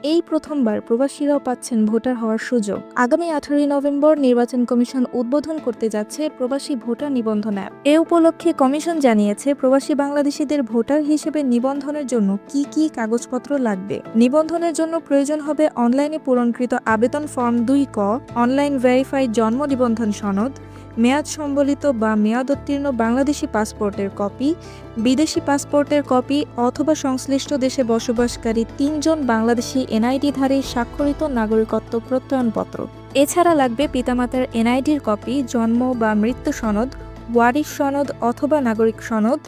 এই প্রথমবার প্রবাসীরাও পাচ্ছেন ভোটার হওয়ার সুযোগ। আগামী 18 নভেম্বর নির্বাচন কমিশন উদ্বোধন করতে যাচ্ছে প্রবাসী ভোটার নিবন্ধন অ্যাপ। এ উপলক্ষে কমিশন জানিয়েছে, প্রবাসী বাংলাদেশিদের ভোটার হিসেবে নিবন্ধনের জন্য কি কি কাগজপত্র লাগবে। নিবন্ধনের জন্য প্রয়োজন হবে অনলাইনে পূরণকৃত আবেদন ফর্ম 2 ক, অনলাইন ভেরিফাইড জন্ম নিবন্ধন সনদ, মেয়াদ সম্বলিত বা মেয়াদোত্তীর্ণ বাংলাদেশি পাসপোর্টের কপি, বিদেশি পাসপোর্টের কপি অথবা সংশ্লিষ্ট দেশে বসবাসকারী 3 জন বাংলাদেশি এনআইডিধারী স্বাক্ষরিত নাগরিকত্ব প্রত্যয়নপত্র। এছাড়া লাগবে পিতামাতার এনআইডির কপি, জন্ম বা মৃত্যু সনদ, ওয়ারিশ সনদ অথবা নাগরিক সনদ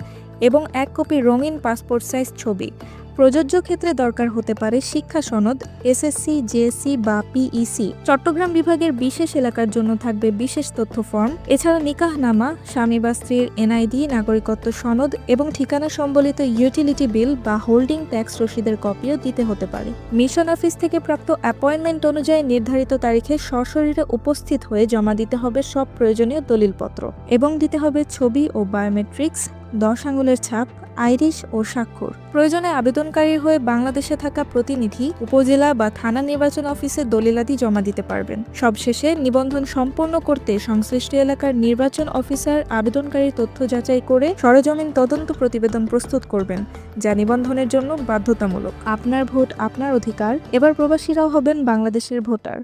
এবং 1 কপি রঙিন পাসপোর্ট সাইজ ছবি। প্রযোজ্য ক্ষেত্রে দরকার হতে পারে শিক্ষা সনদ, এসএসসি, জেএসসি বা পিইসি। চট্টগ্রাম বিভাগের বিশেষ এলাকার জন্য থাকবে বিশেষ তথ্য ফর্ম। এছাড়া নিকাহনামা, স্বামী বা স্ত্রীর এনআইডি, নাগরিকত্ব সনদ এবং ঠিকানা সম্বলিত ইউটিলিটি বিল বা হোল্ডিং ট্যাক্স রসিদের কপিও দিতে হতে পারে। মিশন অফিস থেকে প্রাপ্ত অ্যাপয়েন্টমেন্ট অনুযায়ী নির্ধারিত তারিখে সশরীরে উপস্থিত হয়ে জমা দিতে হবে সব প্রয়োজনীয় দলিলপত্র এবং দিতে হবে ছবি ও বায়োমেট্রিক্স, 10 আঙুলের ছাপ, আইরিশ ও স্বাক্ষর। প্রয়োজনে আবেদনকারীর হয়ে বাংলাদেশে থাকা প্রতিনিধি উপজেলা বা থানা নির্বাচন অফিসে দলিলাদি জমা দিতে পারবেন। সবশেষে নিবন্ধন সম্পন্ন করতে সংশ্লিষ্ট এলাকার নির্বাচন অফিসার আবেদনকারীর তথ্য যাচাই করে সরেজমিন তদন্ত প্রতিবেদন প্রস্তুত করবেন, যা নিবন্ধনের জন্য বাধ্যতামূলক। আপনার ভোট, আপনার অধিকার। এবার প্রবাসীরাও হবেন বাংলাদেশের ভোটার।